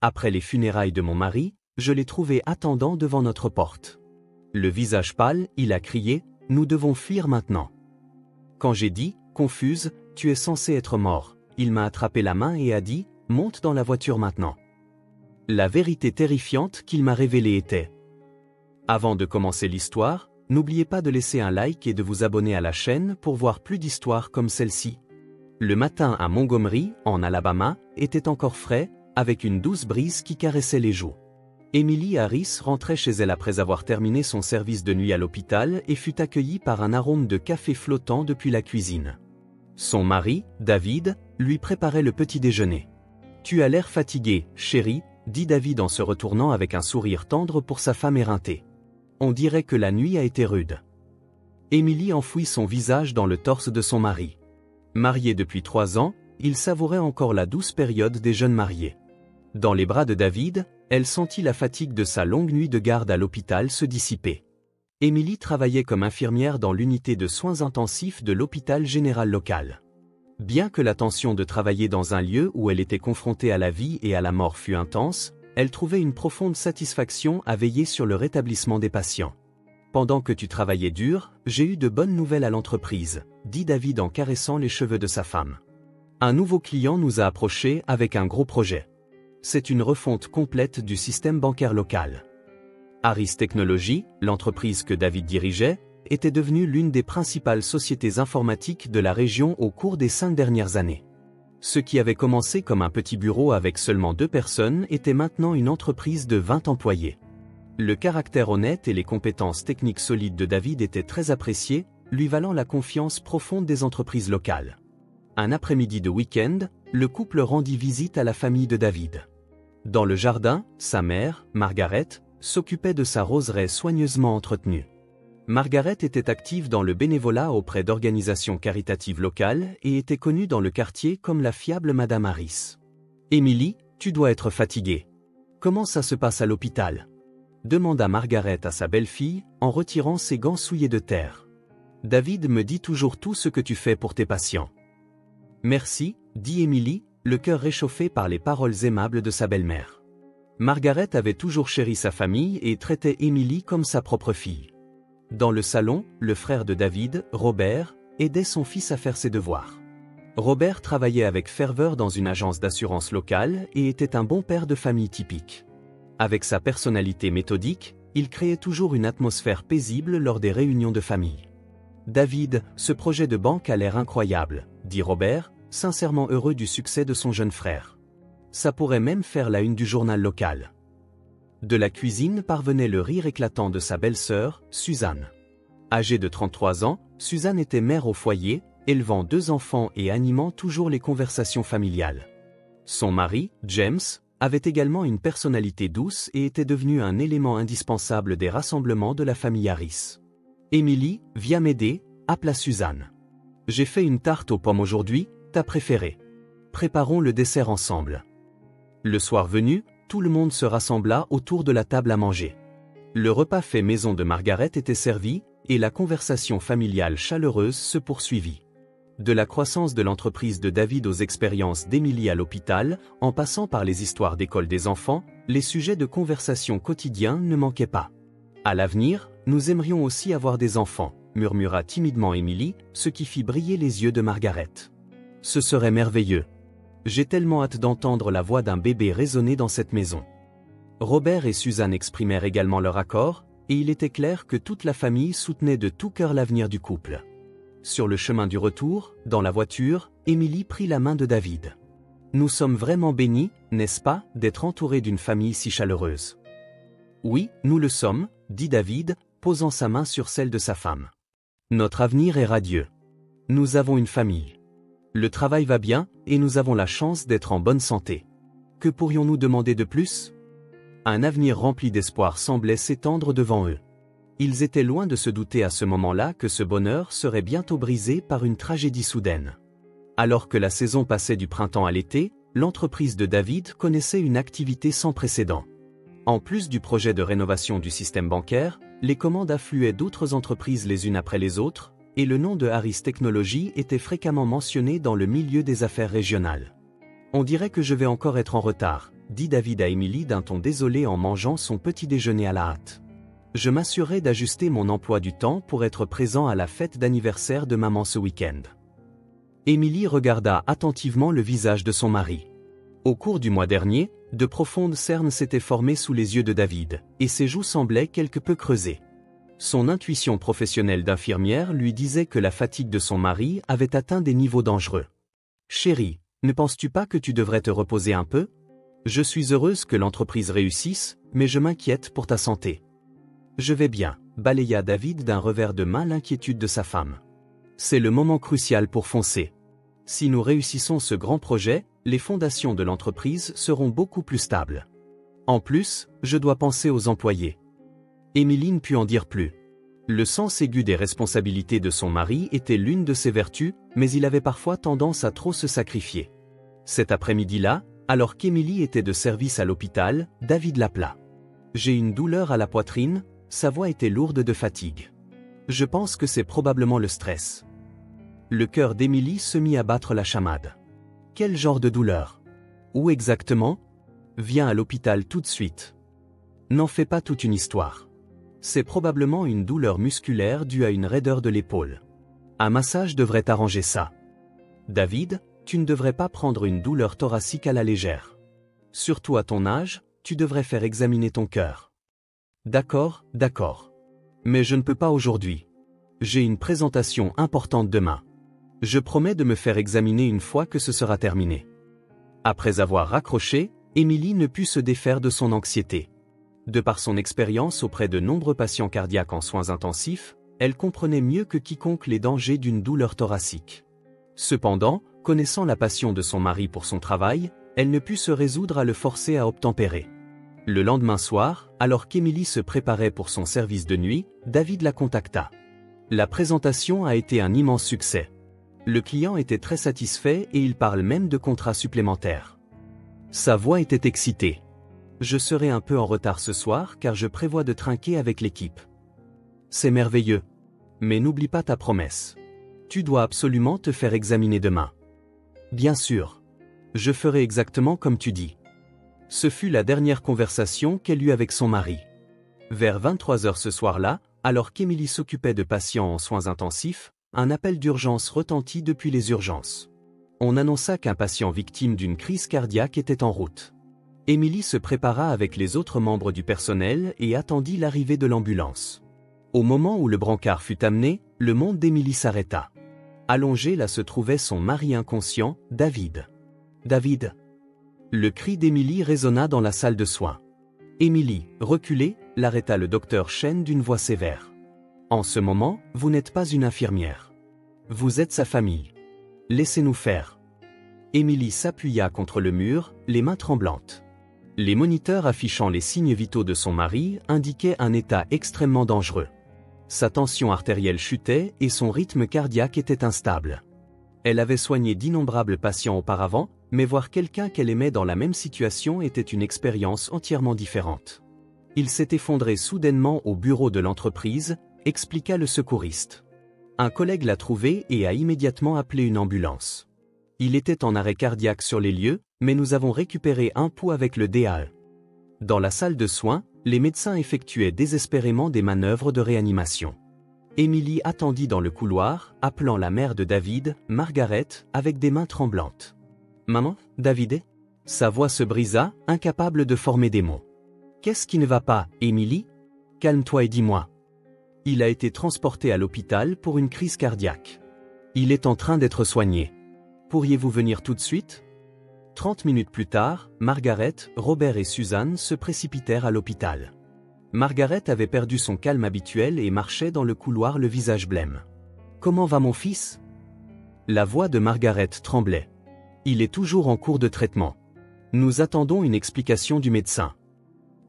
Après les funérailles de mon mari, je l'ai trouvé attendant devant notre porte. Le visage pâle, il a crié, « Nous devons fuir maintenant ». Quand j'ai dit, confuse, « Tu es censé être mort », il m'a attrapé la main et a dit, « Monte dans la voiture maintenant ». La vérité terrifiante qu'il m'a révélée était. Avant de commencer l'histoire, n'oubliez pas de laisser un like et de vous abonner à la chaîne pour voir plus d'histoires comme celle-ci. Le matin à Montgomery, en Alabama, était encore frais, avec une douce brise qui caressait les joues. Emily Harris rentrait chez elle après avoir terminé son service de nuit à l'hôpital et fut accueillie par un arôme de café flottant depuis la cuisine. Son mari, David, lui préparait le petit déjeuner. « Tu as l'air fatigué, chérie », dit David en se retournant avec un sourire tendre pour sa femme éreintée. On dirait que la nuit a été rude. Emily enfouit son visage dans le torse de son mari. Marié depuis 3 ans, il savourait encore la douce période des jeunes mariés. Dans les bras de David, elle sentit la fatigue de sa longue nuit de garde à l'hôpital se dissiper. Emily travaillait comme infirmière dans l'unité de soins intensifs de l'hôpital général local. Bien que la tension de travailler dans un lieu où elle était confrontée à la vie et à la mort fût intense, elle trouvait une profonde satisfaction à veiller sur le rétablissement des patients. « Pendant que tu travaillais dur, j'ai eu de bonnes nouvelles à l'entreprise », dit David en caressant les cheveux de sa femme. Un nouveau client nous a approchés avec un gros projet. C'est une refonte complète du système bancaire local. Harris Technologies, l'entreprise que David dirigeait, était devenue l'une des principales sociétés informatiques de la région au cours des 5 dernières années. Ce qui avait commencé comme un petit bureau avec seulement 2 personnes était maintenant une entreprise de 20 employés. Le caractère honnête et les compétences techniques solides de David étaient très appréciés, lui valant la confiance profonde des entreprises locales. Un après-midi de week-end, le couple rendit visite à la famille de David. Dans le jardin, sa mère, Margaret, s'occupait de sa roseraie soigneusement entretenue. Margaret était active dans le bénévolat auprès d'organisations caritatives locales et était connue dans le quartier comme la fiable Madame Harris. « Emily, tu dois être fatiguée. Comment ça se passe à l'hôpital ?» demanda Margaret à sa belle-fille en retirant ses gants souillés de terre. « David me dit toujours tout ce que tu fais pour tes patients. » « Merci, » dit Emily, le cœur réchauffé par les paroles aimables de sa belle-mère. Margaret avait toujours chéri sa famille et traitait Emily comme sa propre fille. Dans le salon, le frère de David, Robert, aidait son fils à faire ses devoirs. Robert travaillait avec ferveur dans une agence d'assurance locale et était un bon père de famille typique. Avec sa personnalité méthodique, il créait toujours une atmosphère paisible lors des réunions de famille. « David, ce projet de banque a l'air incroyable », dit Robert, sincèrement heureux du succès de son jeune frère. Ça pourrait même faire la une du journal local. De la cuisine parvenait le rire éclatant de sa belle-sœur, Suzanne. Âgée de 33 ans, Suzanne était mère au foyer, élevant 2 enfants et animant toujours les conversations familiales. Son mari, James, avait également une personnalité douce et était devenu un élément indispensable des rassemblements de la famille Harris. « Emily, viens m'aider », appela Suzanne. « J'ai fait une tarte aux pommes aujourd'hui, ta préférée. Préparons le dessert ensemble. » Le soir venu, tout le monde se rassembla autour de la table à manger. Le repas fait maison de Margaret était servi, et la conversation familiale chaleureuse se poursuivit. De la croissance de l'entreprise de David aux expériences d'Emily à l'hôpital, en passant par les histoires d'école des enfants, les sujets de conversation quotidiens ne manquaient pas. « À l'avenir, nous aimerions aussi avoir des enfants », murmura timidement Emily, ce qui fit briller les yeux de Margaret. « Ce serait merveilleux. J'ai tellement hâte d'entendre la voix d'un bébé résonner dans cette maison. » Robert et Suzanne exprimèrent également leur accord, et il était clair que toute la famille soutenait de tout cœur l'avenir du couple. Sur le chemin du retour, dans la voiture, Emily prit la main de David. « Nous sommes vraiment bénis, n'est-ce pas, d'être entourés d'une famille si chaleureuse. »« Oui, nous le sommes, » dit David, posant sa main sur celle de sa femme. « Notre avenir est radieux. Nous avons une famille. Le travail va bien, et nous avons la chance d'être en bonne santé. Que pourrions-nous demander de plus ? » Un avenir rempli d'espoir semblait s'étendre devant eux. Ils étaient loin de se douter à ce moment-là que ce bonheur serait bientôt brisé par une tragédie soudaine. Alors que la saison passait du printemps à l'été, l'entreprise de David connaissait une activité sans précédent. En plus du projet de rénovation du système bancaire, les commandes affluaient d'autres entreprises les unes après les autres, et le nom de Harris Technologies était fréquemment mentionné dans le milieu des affaires régionales. « On dirait que je vais encore être en retard », dit David à Émilie d'un ton désolé en mangeant son petit déjeuner à la hâte. Je m'assurerai d'ajuster mon emploi du temps pour être présent à la fête d'anniversaire de maman ce week-end. Émilie regarda attentivement le visage de son mari. Au cours du mois dernier, de profondes cernes s'étaient formées sous les yeux de David, et ses joues semblaient quelque peu creusées. Son intuition professionnelle d'infirmière lui disait que la fatigue de son mari avait atteint des niveaux dangereux. « Chérie, ne penses-tu pas que tu devrais te reposer un peu ? Je suis heureuse que l'entreprise réussisse, mais je m'inquiète pour ta santé. » « Je vais bien », balaya David d'un revers de main l'inquiétude de sa femme. « C'est le moment crucial pour foncer. Si nous réussissons ce grand projet, les fondations de l'entreprise seront beaucoup plus stables. En plus, je dois penser aux employés. » Émilie ne put en dire plus. Le sens aigu des responsabilités de son mari était l'une de ses vertus, mais il avait parfois tendance à trop se sacrifier. Cet après-midi-là, alors qu'Émilie était de service à l'hôpital, David l'appela. « J'ai une douleur à la poitrine », sa voix était lourde de fatigue. « Je pense que c'est probablement le stress. » Le cœur d'Émilie se mit à battre la chamade. « Quel genre de douleur ? Où exactement ? Viens à l'hôpital tout de suite. N'en fais pas toute une histoire. C'est probablement une douleur musculaire due à une raideur de l'épaule. Un massage devrait arranger ça. David, tu ne devrais pas prendre une douleur thoracique à la légère. Surtout à ton âge, tu devrais faire examiner ton cœur. D'accord, d'accord. Mais je ne peux pas aujourd'hui. J'ai une présentation importante demain. Je promets de me faire examiner une fois que ce sera terminé. » Après avoir raccroché, Émilie ne put se défaire de son anxiété. De par son expérience auprès de nombreux patients cardiaques en soins intensifs, elle comprenait mieux que quiconque les dangers d'une douleur thoracique. Cependant, connaissant la passion de son mari pour son travail, elle ne put se résoudre à le forcer à obtempérer. Le lendemain soir, alors qu'Émilie se préparait pour son service de nuit, David la contacta. La présentation a été un immense succès. Le client était très satisfait et il parle même de contrats supplémentaires. Sa voix était excitée. « Je serai un peu en retard ce soir car je prévois de trinquer avec l'équipe. » « C'est merveilleux. Mais n'oublie pas ta promesse. Tu dois absolument te faire examiner demain. » « Bien sûr. Je ferai exactement comme tu dis. » Ce fut la dernière conversation qu'elle eut avec son mari. Vers 23h ce soir-là, alors qu'Émilie s'occupait de patients en soins intensifs, un appel d'urgence retentit depuis les urgences. On annonça qu'un patient victime d'une crise cardiaque était en route. Émilie se prépara avec les autres membres du personnel et attendit l'arrivée de l'ambulance. Au moment où le brancard fut amené, le monde d'Émilie s'arrêta. Allongé là se trouvait son mari inconscient, David. « David !» Le cri d'Émilie résonna dans la salle de soins. Émilie, reculée, l'arrêta le docteur Chen d'une voix sévère. « En ce moment, vous n'êtes pas une infirmière. Vous êtes sa famille. Laissez-nous faire. » Émilie s'appuya contre le mur, les mains tremblantes. Les moniteurs affichant les signes vitaux de son mari indiquaient un état extrêmement dangereux. Sa tension artérielle chutait et son rythme cardiaque était instable. Elle avait soigné d'innombrables patients auparavant, mais voir quelqu'un qu'elle aimait dans la même situation était une expérience entièrement différente. Il s'est effondré soudainement au bureau de l'entreprise, expliqua le secouriste. Un collègue l'a trouvé et a immédiatement appelé une ambulance. Il était en arrêt cardiaque sur les lieux, mais nous avons récupéré un pouls avec le DAE. Dans la salle de soins, les médecins effectuaient désespérément des manœuvres de réanimation. Émilie attendit dans le couloir, appelant la mère de David, Margaret, avec des mains tremblantes. « Maman, David est ?» Sa voix se brisa, incapable de former des mots. « Qu'est-ce qui ne va pas, Émilie ? Calme-toi et dis-moi. » Il a été transporté à l'hôpital pour une crise cardiaque. Il est en train d'être soigné. Pourriez-vous venir tout de suite ? 30 minutes plus tard, Margaret, Robert et Suzanne se précipitèrent à l'hôpital. Margaret avait perdu son calme habituel et marchait dans le couloir le visage blême. « Comment va mon fils ?» La voix de Margaret tremblait. « Il est toujours en cours de traitement. Nous attendons une explication du médecin. »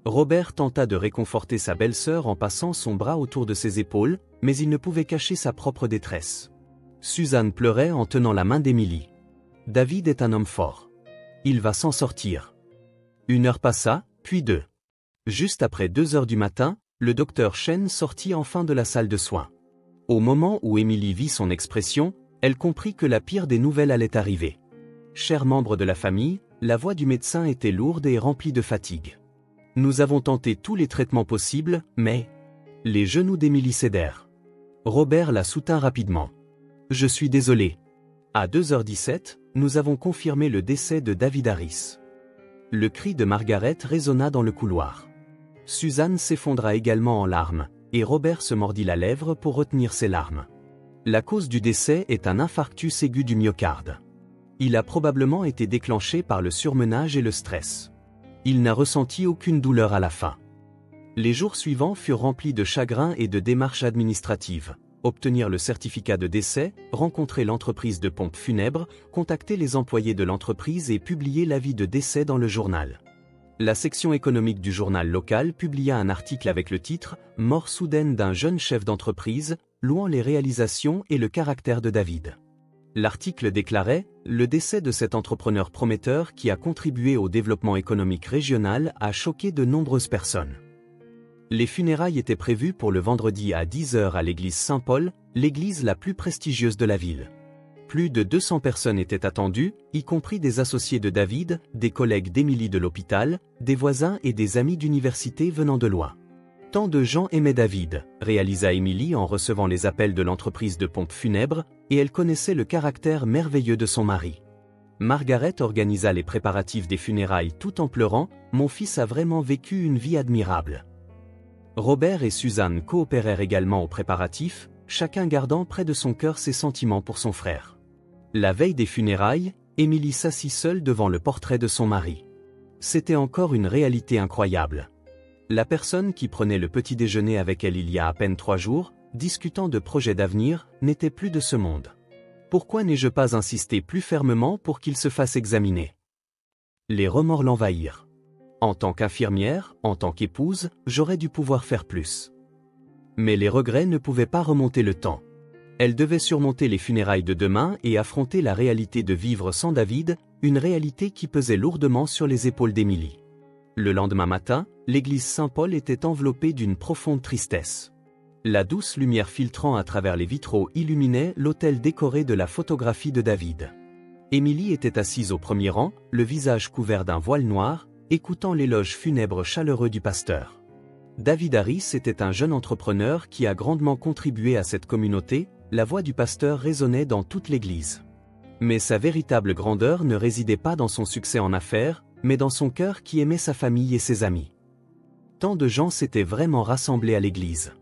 Robert tenta de réconforter sa belle-sœur en passant son bras autour de ses épaules, mais il ne pouvait cacher sa propre détresse. Suzanne pleurait en tenant la main d'Émilie. « David est un homme fort. Il va s'en sortir. » 1 heure passa, puis 2. Juste après 2 heures du matin, le docteur Chen sortit enfin de la salle de soins. Au moment où Émilie vit son expression, elle comprit que la pire des nouvelles allait arriver. « Chers membres de la famille, La voix du médecin était lourde et remplie de fatigue. Nous avons tenté tous les traitements possibles, mais... Les genoux d'Émilie cédèrent. Robert la soutint rapidement. Je suis désolé. À 2h17, nous avons confirmé le décès de David Harris. Le cri de Margaret résonna dans le couloir. Suzanne s'effondra également en larmes, et Robert se mordit la lèvre pour retenir ses larmes. La cause du décès est un infarctus aigu du myocarde. Il a probablement été déclenché par le surmenage et le stress. Il n'a ressenti aucune douleur à la fin. Les jours suivants furent remplis de chagrin et de démarches administratives. Obtenir le certificat de décès, rencontrer l'entreprise de pompes funèbres, contacter les employés de l'entreprise et publier l'avis de décès dans le journal. La section économique du journal local publia un article avec le titre « Mort soudaine d'un jeune chef d'entreprise », louant les réalisations et le caractère de David. L'article déclarait « Le décès de cet entrepreneur prometteur qui a contribué au développement économique régional a choqué de nombreuses personnes ». Les funérailles étaient prévues pour le vendredi à 10h à l'église Saint-Paul, l'église la plus prestigieuse de la ville. Plus de 200 personnes étaient attendues, y compris des associés de David, des collègues d'Émilie de l'hôpital, des voisins et des amis d'université venant de loin. Tant de gens aimaient David, réalisa Émilie en recevant les appels de l'entreprise de pompes funèbres, et elle connaissait le caractère merveilleux de son mari. Margaret organisa les préparatifs des funérailles tout en pleurant « Mon fils a vraiment vécu une vie admirable ». Robert et Suzanne coopérèrent également aux préparatifs, chacun gardant près de son cœur ses sentiments pour son frère. La veille des funérailles, Émilie s'assit seule devant le portrait de son mari. C'était encore une réalité incroyable. La personne qui prenait le petit déjeuner avec elle il y a à peine 3 jours, discutant de projets d'avenir, n'était plus de ce monde. Pourquoi n'ai-je pas insisté plus fermement pour qu'il se fasse examiner? Les remords l'envahirent. En tant qu'infirmière, en tant qu'épouse, j'aurais dû pouvoir faire plus. Mais les regrets ne pouvaient pas remonter le temps. Elle devait surmonter les funérailles de demain et affronter la réalité de vivre sans David, une réalité qui pesait lourdement sur les épaules d'Émilie. Le lendemain matin, l'église Saint-Paul était enveloppée d'une profonde tristesse. La douce lumière filtrant à travers les vitraux illuminait l'autel décoré de la photographie de David. Émilie était assise au premier rang, le visage couvert d'un voile noir, écoutant l'éloge funèbre chaleureux du pasteur. David Harris était un jeune entrepreneur qui a grandement contribué à cette communauté, la voix du pasteur résonnait dans toute l'église. Mais sa véritable grandeur ne résidait pas dans son succès en affaires, mais dans son cœur qui aimait sa famille et ses amis. Tant de gens s'étaient vraiment rassemblés à l'église.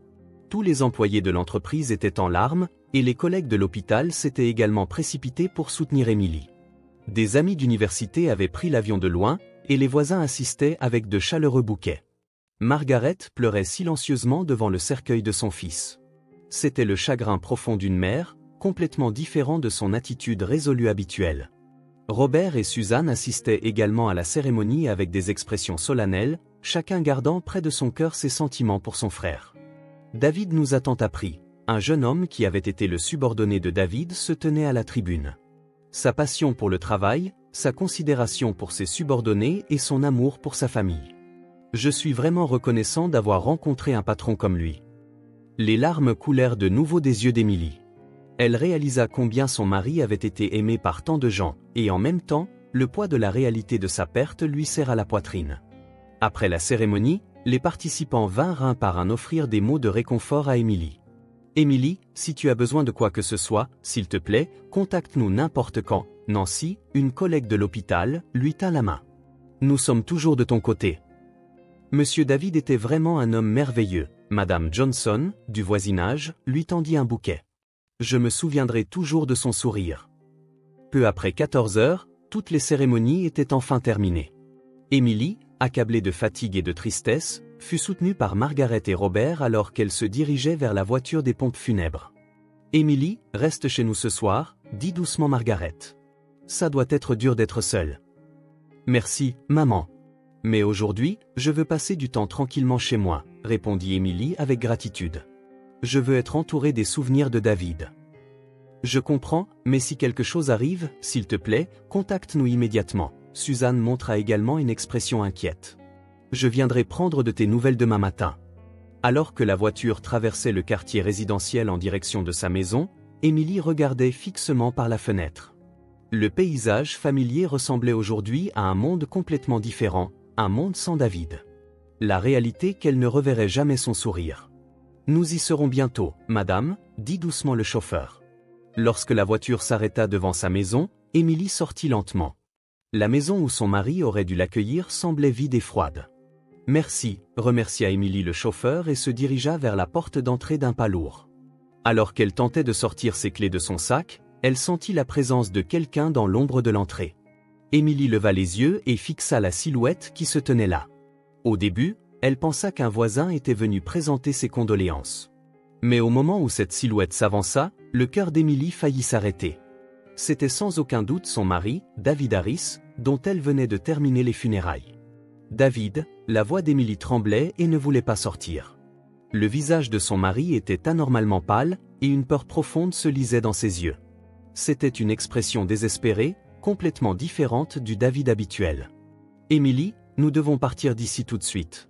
Tous les employés de l'entreprise étaient en larmes, et les collègues de l'hôpital s'étaient également précipités pour soutenir Émilie. Des amis d'université avaient pris l'avion de loin, et les voisins assistaient avec de chaleureux bouquets. Margaret pleurait silencieusement devant le cercueil de son fils. C'était le chagrin profond d'une mère, complètement différent de son attitude résolue habituelle. Robert et Suzanne assistaient également à la cérémonie avec des expressions solennelles, chacun gardant près de son cœur ses sentiments pour son frère. David nous a tant appris. Un jeune homme qui avait été le subordonné de David se tenait à la tribune. Sa passion pour le travail, sa considération pour ses subordonnés et son amour pour sa famille. Je suis vraiment reconnaissant d'avoir rencontré un patron comme lui. Les larmes coulèrent de nouveau des yeux d'Émilie. Elle réalisa combien son mari avait été aimé par tant de gens, et en même temps, le poids de la réalité de sa perte lui serra la poitrine. Après la cérémonie, les participants vinrent un par un offrir des mots de réconfort à Émilie. Émilie, si tu as besoin de quoi que ce soit, s'il te plaît, contacte-nous n'importe quand. Nancy, une collègue de l'hôpital, lui tint la main. Nous sommes toujours de ton côté. Monsieur David était vraiment un homme merveilleux. Madame Johnson, du voisinage, lui tendit un bouquet. Je me souviendrai toujours de son sourire. Peu après 14 heures, toutes les cérémonies étaient enfin terminées. Émilie, accablée de fatigue et de tristesse, fut soutenue par Margaret et Robert alors qu'elle se dirigeait vers la voiture des pompes funèbres. Émilie, reste chez nous ce soir, dit doucement Margaret. Ça doit être dur d'être seule. Merci, maman. Mais aujourd'hui, je veux passer du temps tranquillement chez moi, répondit Émilie avec gratitude. Je veux être entourée des souvenirs de David. Je comprends, mais si quelque chose arrive, s'il te plaît, contacte-nous immédiatement. Suzanne montra également une expression inquiète. Je viendrai prendre de tes nouvelles demain matin. Alors que la voiture traversait le quartier résidentiel en direction de sa maison, Émilie regardait fixement par la fenêtre. Le paysage familier ressemblait aujourd'hui à un monde complètement différent, un monde sans David. La réalité qu'elle ne reverrait jamais son sourire. Nous y serons bientôt, madame, dit doucement le chauffeur. Lorsque la voiture s'arrêta devant sa maison, Émilie sortit lentement. La maison où son mari aurait dû l'accueillir semblait vide et froide. Merci, remercia Émilie le chauffeur et se dirigea vers la porte d'entrée d'un pas lourd. Alors qu'elle tentait de sortir ses clés de son sac, elle sentit la présence de quelqu'un dans l'ombre de l'entrée. Émilie leva les yeux et fixa la silhouette qui se tenait là. Au début, elle pensa qu'un voisin était venu présenter ses condoléances. Mais au moment où cette silhouette s'avança, le cœur d'Émilie faillit s'arrêter. C'était sans aucun doute son mari, David Harris, dont elle venait de terminer les funérailles. David, la voix d'Émilie tremblait et ne voulait pas sortir. Le visage de son mari était anormalement pâle, et une peur profonde se lisait dans ses yeux. C'était une expression désespérée, complètement différente du David habituel. « Émilie, nous devons partir d'ici tout de suite. »«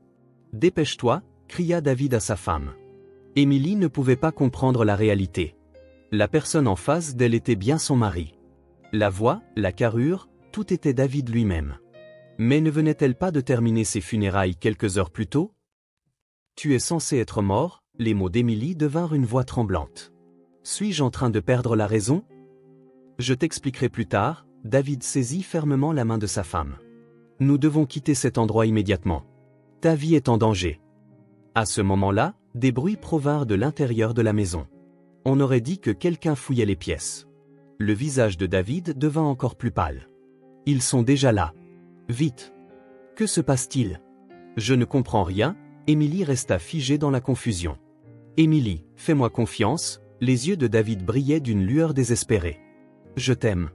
Dépêche-toi » cria David à sa femme. Émilie ne pouvait pas comprendre la réalité. La personne en face d'elle était bien son mari. La voix, la carrure, tout était David lui-même. Mais ne venait-elle pas de terminer ses funérailles quelques heures plus tôt ? « Tu es censé être mort » les mots d'Émilie devinrent une voix tremblante. « Suis-je en train de perdre la raison ? » « Je t'expliquerai plus tard » David saisit fermement la main de sa femme. « Nous devons quitter cet endroit immédiatement. Ta vie est en danger. » À ce moment-là, des bruits provinrent de l'intérieur de la maison. On aurait dit que quelqu'un fouillait les pièces. Le visage de David devint encore plus pâle. « Ils sont déjà là. Vite. Que se passe-t-il ? Je ne comprends rien. » Émilie resta figée dans la confusion. « Émilie, fais-moi confiance » les yeux de David brillaient d'une lueur désespérée. « Je t'aime.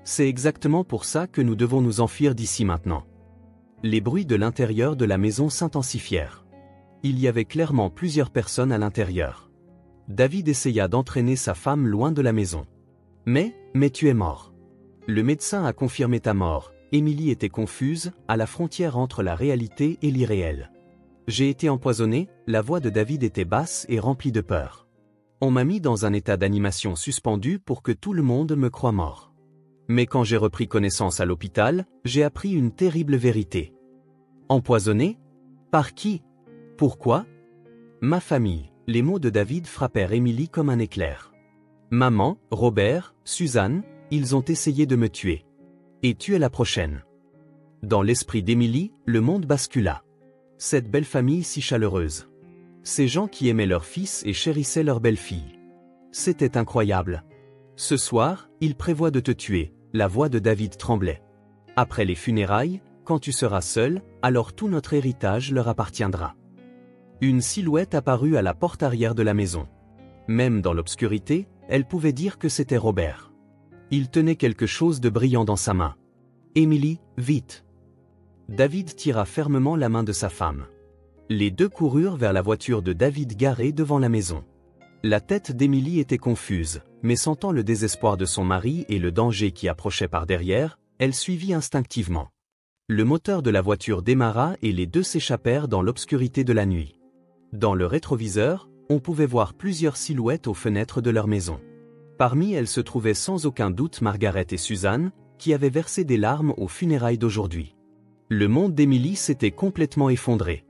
C'est exactement pour ça que nous devons nous enfuir d'ici maintenant. » Les bruits de l'intérieur de la maison s'intensifièrent. Il y avait clairement plusieurs personnes à l'intérieur. David essaya d'entraîner sa femme loin de la maison. « Mais tu es mort. Le médecin a confirmé ta mort. » Émilie était confuse, à la frontière entre la réalité et l'irréel. « J'ai été empoisonnée » la voix de David était basse et remplie de peur. « On m'a mis dans un état d'animation suspendu pour que tout le monde me croie mort. Mais quand j'ai repris connaissance à l'hôpital, j'ai appris une terrible vérité. » « Empoisonnée ? Par qui ? Pourquoi ? » Ma famille. Les mots de David frappèrent Émilie comme un éclair. « Maman, Robert, Suzanne, ils ont essayé de me tuer. Et tu es la prochaine. » Dans l'esprit d'Émilie, le monde bascula. Cette belle famille si chaleureuse. Ces gens qui aimaient leur fils et chérissaient leur belle-fille. C'était incroyable. « Ce soir, il prévoit de te tuer » la voix de David tremblait. « Après les funérailles, quand tu seras seul, alors tout notre héritage leur appartiendra. » Une silhouette apparut à la porte arrière de la maison. Même dans l'obscurité, elle pouvait dire que c'était Robert. Il tenait quelque chose de brillant dans sa main. « Émilie, vite !» David tira fermement la main de sa femme. Les deux coururent vers la voiture de David garée devant la maison. La tête d'Émilie était confuse, mais sentant le désespoir de son mari et le danger qui approchait par derrière, elle suivit instinctivement. Le moteur de la voiture démarra et les deux s'échappèrent dans l'obscurité de la nuit. Dans le rétroviseur, on pouvait voir plusieurs silhouettes aux fenêtres de leur maison. Parmi elles se trouvaient sans aucun doute Margaret et Suzanne, qui avaient versé des larmes aux funérailles d'aujourd'hui. Le monde d'Émilie s'était complètement effondré.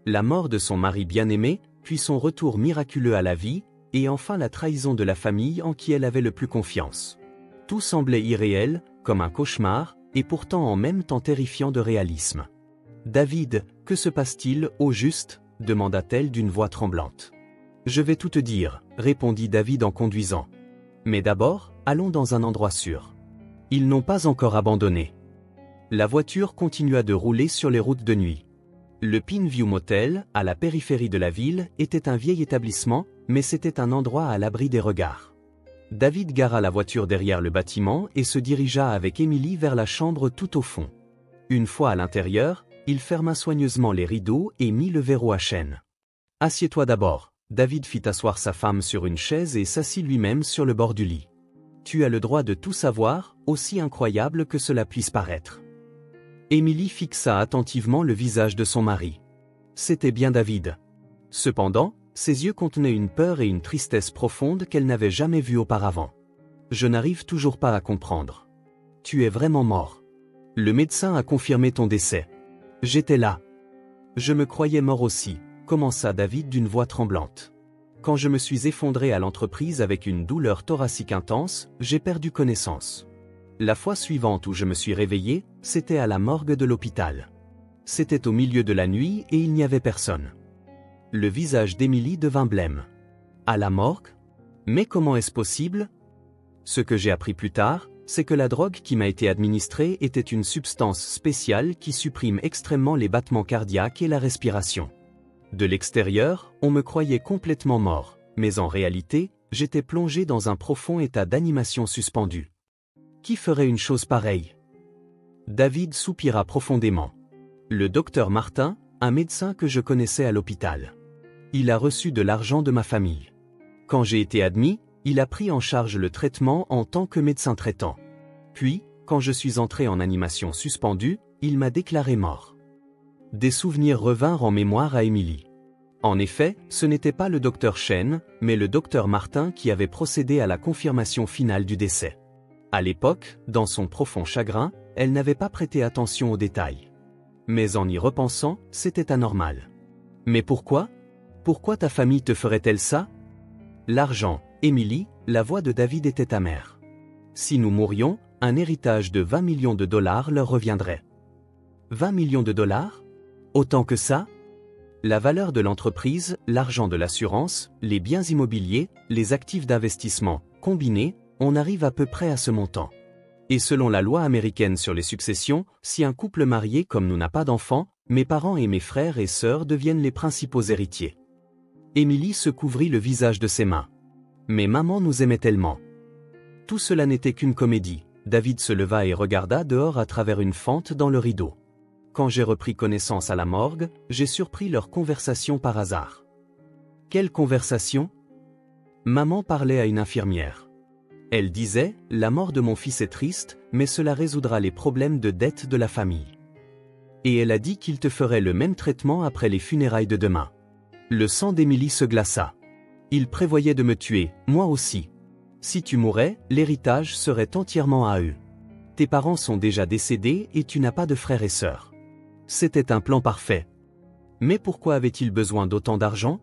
La mort de son mari bien-aimé, puis son retour miraculeux à la vie, et enfin la trahison de la famille en qui elle avait le plus confiance. Tout semblait irréel, comme un cauchemar, et pourtant en même temps terrifiant de réalisme. « David, que se passe-t-il, au juste ?» demanda-t-elle d'une voix tremblante. « Je vais tout te dire » répondit David en conduisant. « Mais d'abord, allons dans un endroit sûr. Ils n'ont pas encore abandonné. » La voiture continua de rouler sur les routes de nuit. Le Pineview Motel, à la périphérie de la ville, était un vieil établissement, mais c'était un endroit à l'abri des regards. David gara la voiture derrière le bâtiment et se dirigea avec Émilie vers la chambre tout au fond. Une fois à l'intérieur, il ferma soigneusement les rideaux et mit le verrou à chaîne. « Assieds-toi d'abord. » David fit asseoir sa femme sur une chaise et s'assit lui-même sur le bord du lit. « Tu as le droit de tout savoir, aussi incroyable que cela puisse paraître. » Émilie fixa attentivement le visage de son mari. C'était bien David. Cependant, ses yeux contenaient une peur et une tristesse profonde qu'elle n'avait jamais vues auparavant. « Je n'arrive toujours pas à comprendre. tu es vraiment mort. Le médecin a confirmé ton décès. J'étais là. Je me croyais mort aussi, commença David d'une voix tremblante. Quand je me suis effondré à l'entreprise avec une douleur thoracique intense, j'ai perdu connaissance. La fois suivante où je me suis réveillé, c'était à la morgue de l'hôpital. C'était au milieu de la nuit et il n'y avait personne. Le visage d'Émilie devint blême. À la morgue? Mais comment est-ce possible? Ce que j'ai appris plus tard, c'est que la drogue qui m'a été administrée était une substance spéciale qui supprime extrêmement les battements cardiaques et la respiration. De l'extérieur, on me croyait complètement mort, mais en réalité, j'étais plongé dans un profond état d'animation suspendue. Qui ferait une chose pareille? David soupira profondément. Le docteur Martin, un médecin que je connaissais à l'hôpital. Il a reçu de l'argent de ma famille. Quand j'ai été admis, il a pris en charge le traitement en tant que médecin traitant. Puis, quand je suis entré en animation suspendue, il m'a déclaré mort. Des souvenirs revinrent en mémoire à Émilie. En effet, ce n'était pas le docteur Chen, mais le docteur Martin qui avait procédé à la confirmation finale du décès. À l'époque, dans son profond chagrin, elle n'avait pas prêté attention aux détails. Mais en y repensant, c'était anormal. Mais pourquoi? Pourquoi ta famille te ferait-elle ça? L'argent, Émilie, la voix de David était amère. Si nous mourions, un héritage de 20 millions de dollars leur reviendrait. 20 millions de dollars? Autant que ça? La valeur de l'entreprise, l'argent de l'assurance, les biens immobiliers, les actifs d'investissement, combinés, on arrive à peu près à ce montant. Et selon la loi américaine sur les successions, si un couple marié comme nous n'a pas d'enfants, mes parents et mes frères et sœurs deviennent les principaux héritiers. Émilie se couvrit le visage de ses mains. Mais maman nous aimait tellement. Tout cela n'était qu'une comédie. David se leva et regarda dehors à travers une fente dans le rideau. Quand j'ai repris connaissance à la morgue, j'ai surpris leur conversation par hasard. Quelle conversation? Maman parlait à une infirmière. Elle disait, la mort de mon fils est triste, mais cela résoudra les problèmes de dette de la famille. Et elle a dit qu'il te ferait le même traitement après les funérailles de demain. Le sang d'Émilie se glaça. Il prévoyait de me tuer, moi aussi. Si tu mourais, l'héritage serait entièrement à eux. Tes parents sont déjà décédés et tu n'as pas de frères et sœurs. C'était un plan parfait. Mais pourquoi avaient-ils besoin d'autant d'argent?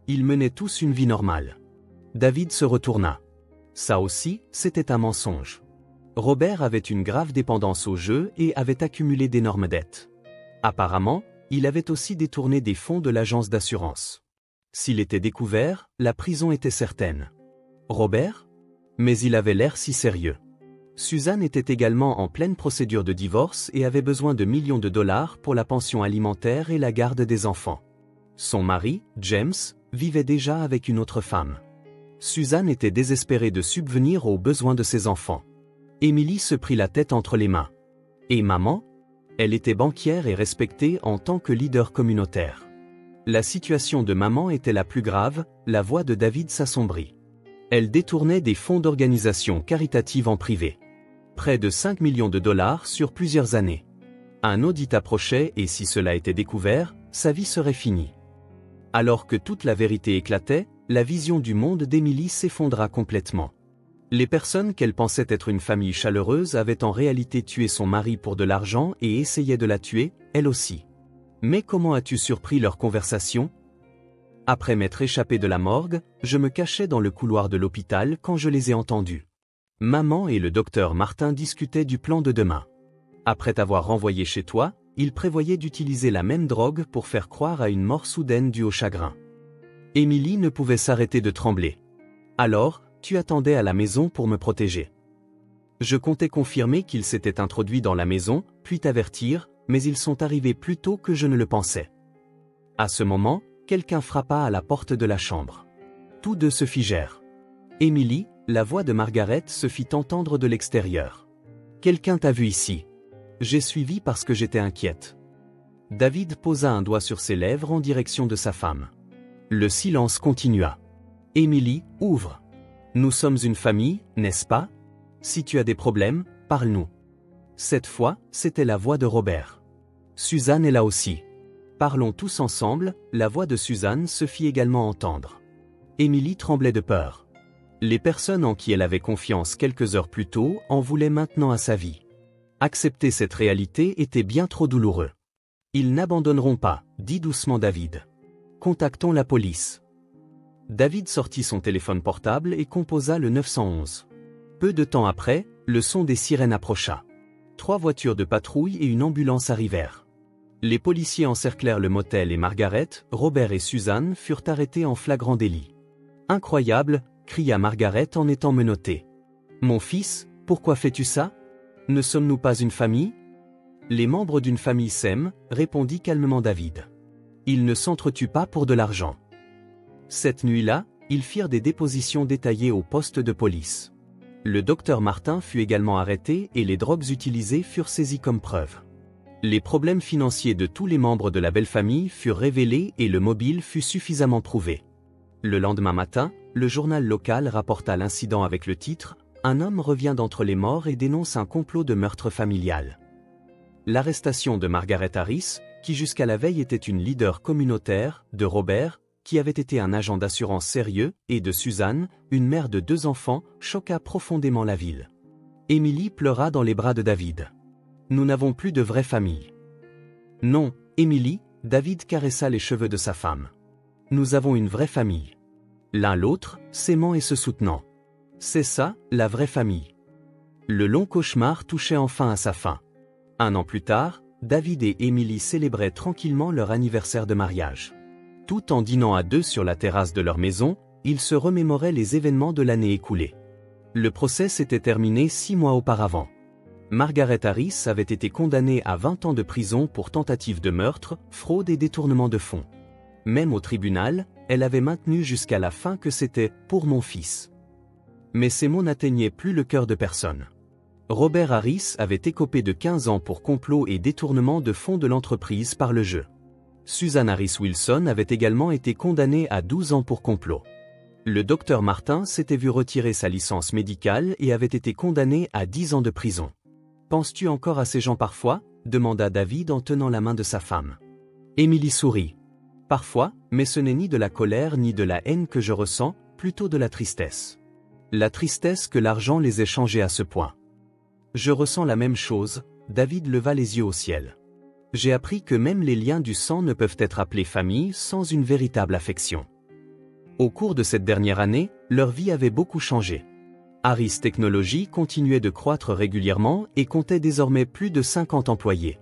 Ils menaient tous une vie normale. David se retourna. Ça aussi, c'était un mensonge. Robert avait une grave dépendance au jeu et avait accumulé d'énormes dettes. Apparemment, il avait aussi détourné des fonds de l'agence d'assurance. S'il était découvert, la prison était certaine. Robert? Mais il avait l'air si sérieux. Suzanne était également en pleine procédure de divorce et avait besoin de millions de dollars pour la pension alimentaire et la garde des enfants. Son mari, James, vivait déjà avec une autre femme. Suzanne était désespérée de subvenir aux besoins de ses enfants. Émilie se prit la tête entre les mains. Et maman? Elle était banquière et respectée en tant que leader communautaire. La situation de maman était la plus grave, la voix de David s'assombrit. Elle détournait des fonds d'organisations caritatives en privé. Près de 5 millions de dollars sur plusieurs années. Un audit approchait et si cela était découvert, sa vie serait finie. Alors que toute la vérité éclatait, la vision du monde d'Émilie s'effondra complètement. Les personnes qu'elle pensait être une famille chaleureuse avaient en réalité tué son mari pour de l'argent et essayaient de la tuer, elle aussi. Mais comment as-tu surpris leur conversation? Après m'être échappé de la morgue, je me cachais dans le couloir de l'hôpital quand je les ai entendus. Maman et le docteur Martin discutaient du plan de demain. Après t'avoir renvoyé chez toi, ils prévoyaient d'utiliser la même drogue pour faire croire à une mort soudaine due au chagrin. Émilie ne pouvait s'arrêter de trembler. Alors, tu attendais à la maison pour me protéger. Je comptais confirmer qu'ils s'étaient introduits dans la maison, puis t'avertir, mais ils sont arrivés plus tôt que je ne le pensais. À ce moment, quelqu'un frappa à la porte de la chambre. Tous deux se figèrent. Émilie, la voix de Margaret se fit entendre de l'extérieur. Quelqu'un t'a vu ici. J'ai suivi parce que j'étais inquiète. David posa un doigt sur ses lèvres en direction de sa femme. Le silence continua. Émilie, ouvre. Nous sommes une famille, n'est-ce pas? Si tu as des problèmes, parle-nous. Cette fois, c'était la voix de Robert. Suzanne est là aussi. Parlons tous ensemble, la voix de Suzanne se fit également entendre. Émilie tremblait de peur. Les personnes en qui elle avait confiance quelques heures plus tôt en voulaient maintenant à sa vie. Accepter cette réalité était bien trop douloureux. Ils n'abandonneront pas, dit doucement David. Contactons la police. David sortit son téléphone portable et composa le 911. Peu de temps après, le son des sirènes approcha. 3 voitures de patrouille et une ambulance arrivèrent. Les policiers encerclèrent le motel et Margaret, Robert et Suzanne furent arrêtés en flagrant délit. Incroyable, cria Margaret en étant menottée. Mon fils, pourquoi fais-tu ça? Ne sommes-nous pas une famille? Les membres d'une famille s'aiment, répondit calmement David. Ils ne s'entretuent pas pour de l'argent. Cette nuit-là, ils firent des dépositions détaillées au poste de police. Le docteur Martin fut également arrêté et les drogues utilisées furent saisies comme preuve. Les problèmes financiers de tous les membres de la belle famille furent révélés et le mobile fut suffisamment prouvé. Le lendemain matin, le journal local rapporta l'incident avec le titre « Un homme revient d'entre les morts et dénonce un complot de meurtre familial ». L'arrestation de Margaret Harris, qui jusqu'à la veille était une leader communautaire, de Robert, qui avait été un agent d'assurance sérieux, et de Suzanne, une mère de 2 enfants, choqua profondément la ville. Emily pleura dans les bras de David. Nous n'avons plus de vraie famille. Non, Emily, David caressa les cheveux de sa femme. Nous avons une vraie famille. L'un l'autre, s'aimant et se soutenant. C'est ça, la vraie famille. Le long cauchemar touchait enfin à sa fin. 1 an plus tard, David et Emily célébraient tranquillement leur anniversaire de mariage. Tout en dînant à 2 sur la terrasse de leur maison, ils se remémoraient les événements de l'année écoulée. Le procès s'était terminé 6 mois auparavant. Margaret Harris avait été condamnée à 20 ans de prison pour tentative de meurtre, fraude et détournement de fonds. Même au tribunal, elle avait maintenu jusqu'à la fin que c'était « pour mon fils ». Mais ces mots n'atteignaient plus le cœur de personne. Robert Harris avait écopé de 15 ans pour complot et détournement de fonds de l'entreprise par le jeu. Suzanne Harris Wilson avait également été condamnée à 12 ans pour complot. Le docteur Martin s'était vu retirer sa licence médicale et avait été condamné à 10 ans de prison. Penses-tu encore à ces gens parfois? Demanda David en tenant la main de sa femme. Emily sourit. Parfois, mais ce n'est ni de la colère ni de la haine que je ressens, plutôt de la tristesse. La tristesse que l'argent les ait changés à ce point. Je ressens la même chose, David leva les yeux au ciel. J'ai appris que même les liens du sang ne peuvent être appelés famille sans une véritable affection. Au cours de cette dernière année, leur vie avait beaucoup changé. Harris Technologies continuait de croître régulièrement et comptait désormais plus de 50 employés.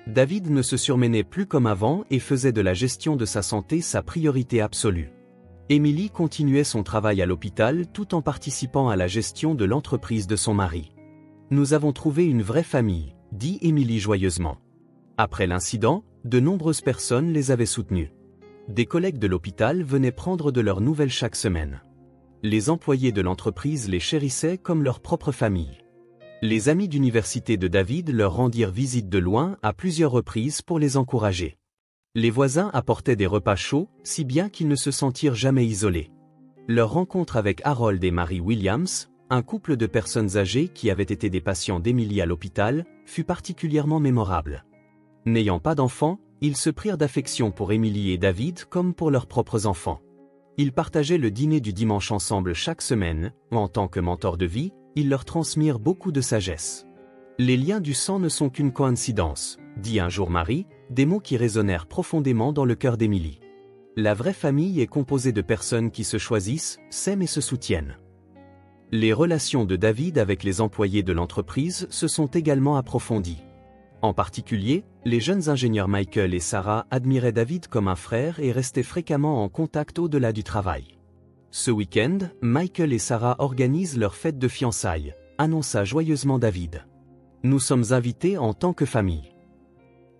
David ne se surmenait plus comme avant et faisait de la gestion de sa santé sa priorité absolue. Emily continuait son travail à l'hôpital tout en participant à la gestion de l'entreprise de son mari. Nous avons trouvé une vraie famille, dit Emily joyeusement. Après l'incident, de nombreuses personnes les avaient soutenues. Des collègues de l'hôpital venaient prendre de leurs nouvelles chaque semaine. Les employés de l'entreprise les chérissaient comme leur propre famille. Les amis d'université de David leur rendirent visite de loin à plusieurs reprises pour les encourager. Les voisins apportaient des repas chauds, si bien qu'ils ne se sentirent jamais isolés. Leur rencontre avec Harold et Mary Williams, un couple de personnes âgées qui avaient été des patients d'Emily à l'hôpital, fut particulièrement mémorable. N'ayant pas d'enfants, ils se prirent d'affection pour Emily et David comme pour leurs propres enfants. Ils partageaient le dîner du dimanche ensemble chaque semaine, en tant que mentors de vie, ils leur transmirent beaucoup de sagesse. Les liens du sang ne sont qu'une coïncidence, dit un jour Marie, des mots qui résonnèrent profondément dans le cœur d'Emily. La vraie famille est composée de personnes qui se choisissent, s'aiment et se soutiennent. Les relations de David avec les employés de l'entreprise se sont également approfondies. En particulier, les jeunes ingénieurs Michael et Sarah admiraient David comme un frère et restaient fréquemment en contact au-delà du travail. Ce week-end, Michael et Sarah organisent leur fête de fiançailles, annonça joyeusement David. Nous sommes invités en tant que famille.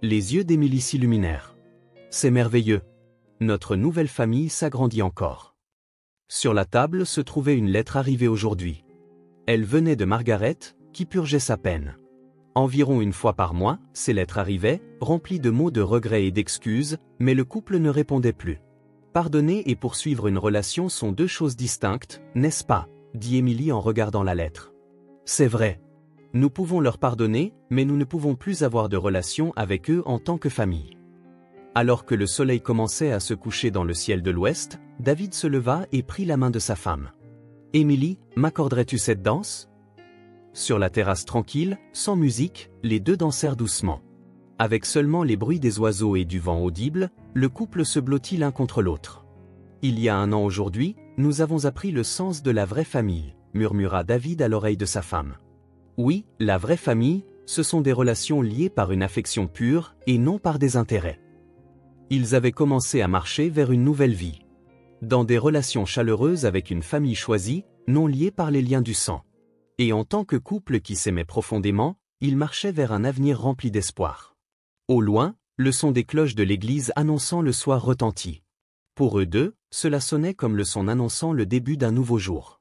Les yeux d'Emily s'illuminèrent. C'est merveilleux. Notre nouvelle famille s'agrandit encore. Sur la table se trouvait une lettre arrivée aujourd'hui. Elle venait de Margaret, qui purgeait sa peine. Environ une fois par mois, ces lettres arrivaient, remplies de mots de regret et d'excuses, mais le couple ne répondait plus. Pardonner et poursuivre une relation sont 2 choses distinctes, n'est-ce pas? Dit Emily en regardant la lettre. C'est vrai. Nous pouvons leur pardonner, mais nous ne pouvons plus avoir de relation avec eux en tant que famille. Alors que le soleil commençait à se coucher dans le ciel de l'ouest, David se leva et prit la main de sa femme. Émilie, m'accorderais-tu cette danse? Sur la terrasse tranquille, sans musique, les deux dansèrent doucement. Avec seulement les bruits des oiseaux et du vent audibles, le couple se blottit l'un contre l'autre. Il y a 1 an aujourd'hui, nous avons appris le sens de la vraie famille, murmura David à l'oreille de sa femme. Oui, la vraie famille, ce sont des relations liées par une affection pure et non par des intérêts. Ils avaient commencé à marcher vers une nouvelle vie. Dans des relations chaleureuses avec une famille choisie, non liée par les liens du sang. Et en tant que couple qui s'aimait profondément, ils marchaient vers un avenir rempli d'espoir. Au loin, le son des cloches de l'église annonçant le soir retentit. Pour eux deux, cela sonnait comme le son annonçant le début d'un nouveau jour.